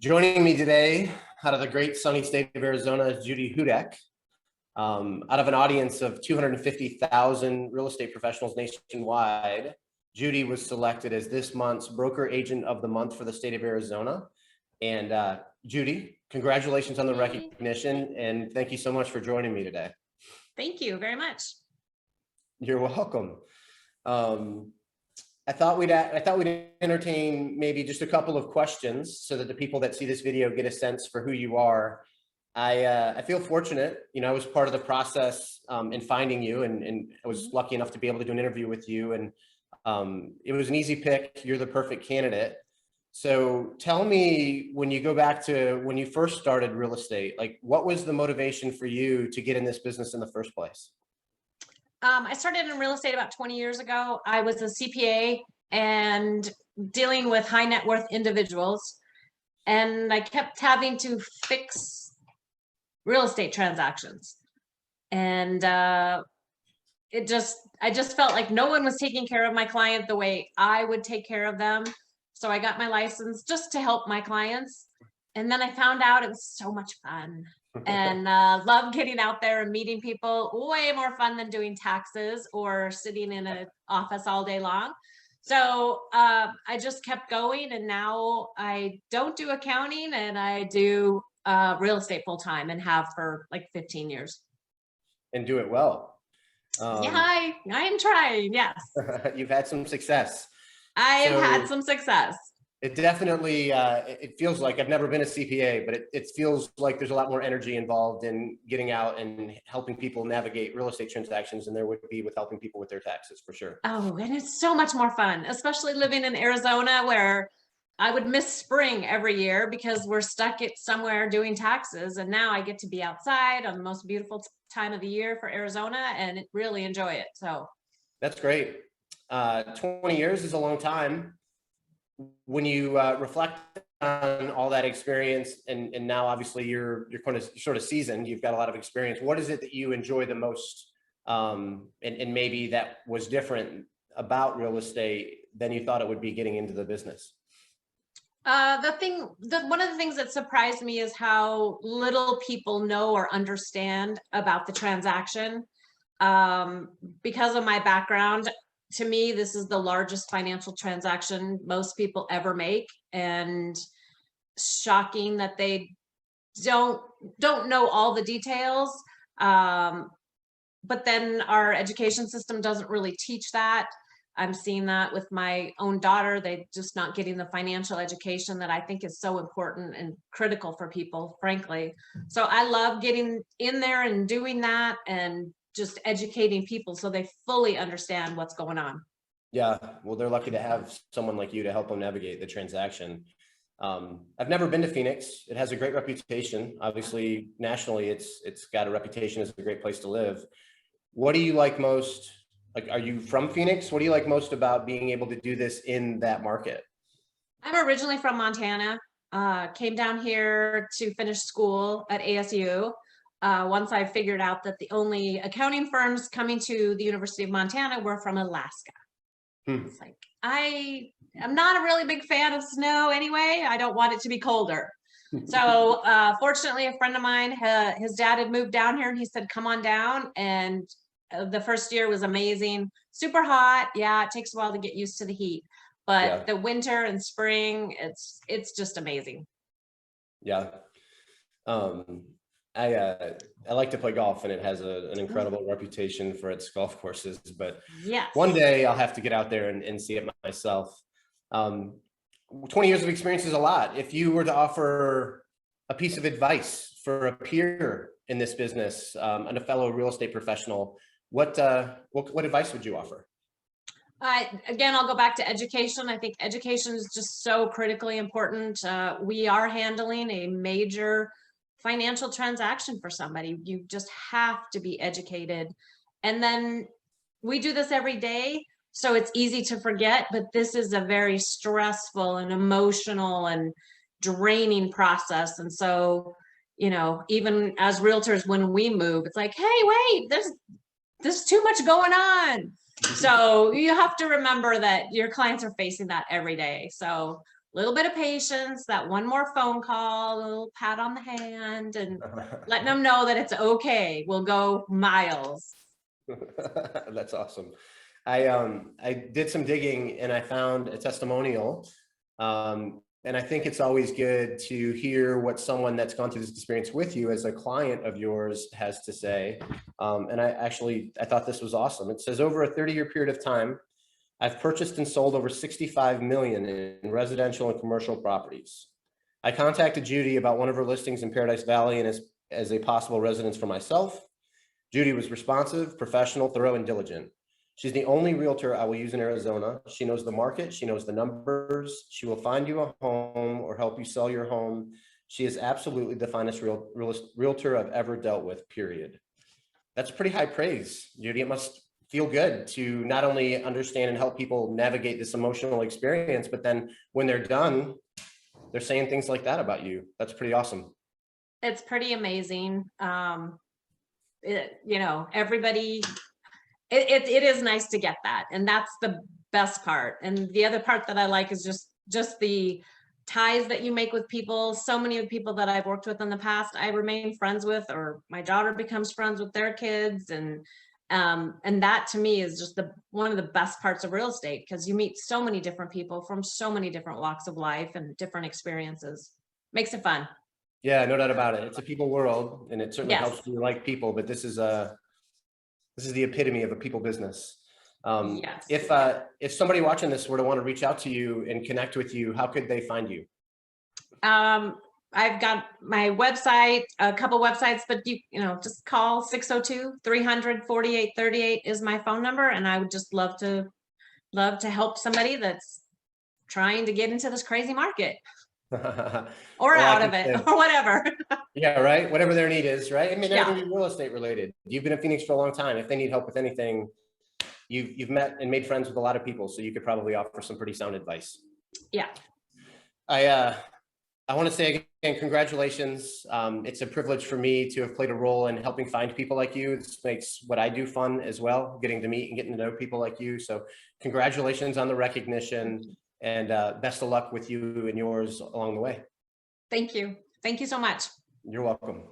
Joining me today out of the great sunny state of Arizona is Judy Hudek. Out of an audience of 250,000 real estate professionals nationwide, Judy was selected as this month's Broker Agent of the Month for the state of Arizona. And Judy, congratulations on the recognition, and thank you so much for joining me today. Thank you very much. You're welcome. I thought we'd entertain maybe just a couple of questions so that the people that see this video get a sense for who you are. I feel fortunate, I was part of the process in finding you, and I was lucky enough to be able to do an interview with you, and it was an easy pick. You're the perfect candidate. So tell me, when you go back to when you first started real estate, like what was the motivation for you to get in this business in the first place? I started in real estate about 20 years ago. I was a CPA and dealing with high net worth individuals. And I kept having to fix real estate transactions. And I just felt like no one was taking care of my client the way I would take care of them. So I got my license just to help my clients. And then I found out it was so much fun. And love getting out there and meeting people. Way more fun than doing taxes or sitting in an office all day long. So I just kept going, and now I don't do accounting, and I do real estate full time, and have for like 15 years. And do it well. Yeah, I am trying. Yes. You've had some success. I have had some success. It definitely, it feels like, I've never been a CPA, but it feels like there's a lot more energy involved in getting out and helping people navigate real estate transactions than there would be with helping people with their taxes, for sure. Oh, and it's so much more fun, especially living in Arizona, where I would miss spring every year because we're stuck at somewhere doing taxes. And now I get to be outside on the most beautiful time of the year for Arizona and really enjoy it. So that's great. 20 years is a long time. When you reflect on all that experience, and now obviously you're kind of sort of seasoned, you've got a lot of experience. What is it that you enjoy the most, and maybe that was different about real estate than you thought it would be getting into the business? One of the things that surprised me is how little people know or understand about the transaction. Because of my background, to me, this is the largest financial transaction most people ever make, and shocking that they don't know all the details. But then our education system doesn't really teach that. I'm seeing that with my own daughter. They're just not getting the financial education that I think is so important and critical for people, frankly. So I love getting in there and doing that, and just educating people so they fully understand what's going on. Yeah, well, they're lucky to have someone like you to help them navigate the transaction. I've never been to Phoenix. It has a great reputation. Obviously, nationally, it's got a reputation as a great place to live. What do you like most? Like, are you from Phoenix? What do you like most about being able to do this in that market? I'm originally from Montana. Came down here to finish school at ASU. Once I figured out that the only accounting firms coming to the University of Montana were from Alaska. It's like, I'm not a really big fan of snow anyway. I don't want it to be colder. So fortunately, a friend of mine, his dad had moved down here, and he said, come on down. And the first year was amazing. Super hot. Yeah, it takes a while to get used to the heat. But the winter and spring, it's just amazing. Yeah. I like to play golf, and it has an incredible reputation for its golf courses, but yes, one day I'll have to get out there and see it myself. 20 years of experience is a lot. If you were to offer a piece of advice for a peer in this business, and a fellow real estate professional, what advice would you offer? Again, I'll go back to education. I think education is just so critically important. We are handling a major financial transaction for somebody. You just have to be educated. And then we do this every day, so it's easy to forget, but this is a very stressful and emotional and draining process. And so, even as realtors, when we move, it's like, hey, wait, there's too much going on. So you have to remember that your clients are facing that every day. So little bit of patience, that one more phone call, a little pat on the hand, and letting them know that it's okay. We'll go miles. That's awesome. I did some digging and I found a testimonial. And I think it's always good to hear what someone that's gone through this experience with you as a client of yours has to say. And I thought this was awesome. It says, over a 30-year period of time, I've purchased and sold over 65 million in residential and commercial properties. I contacted Judy about one of her listings in Paradise Valley and as a possible residence for myself. Judy was responsive, professional, thorough, and diligent. She's the only realtor I will use in Arizona. She knows the market. She knows the numbers. She will find you a home or help you sell your home. She is absolutely the finest realtor I've ever dealt with, period. That's pretty high praise, Judy. It must feel good to not only understand and help people navigate this emotional experience, but then when they're done, they're saying things like that about you. That's pretty awesome. It's pretty amazing. You know, everybody, it is nice to get that. And that's the best part. And the other part that I like is just the ties that you make with people. So many of the people that I've worked with in the past, I remain friends with, or my daughter becomes friends with their kids. And that to me is just one of the best parts of real estate, because you meet so many different people from so many different walks of life and different experiences. Makes it fun. Yeah, no doubt about it. It's a people world, and it certainly Yes. helps you like people, but this is the epitome of a people business. Yes. If somebody watching this were to want to reach out to you and connect with you, how could they find you? I've got my website, a couple websites, but you know, just call 602-300-4838 is my phone number. And I would just love to help somebody that's trying to get into this crazy market or Well, out of it or whatever. Yeah, right. Whatever their need is, right? I mean, they're Yeah. going to be real estate related. You've been in Phoenix for a long time. If they need help with anything, you've met and made friends with a lot of people, so you could probably offer some pretty sound advice. Yeah. I want to say again, congratulations. It's a privilege for me to have played a role in helping find people like you. This makes what I do fun as well, getting to meet and getting to know people like you. So congratulations on the recognition, and best of luck with you and yours along the way. Thank you. Thank you so much. You're welcome.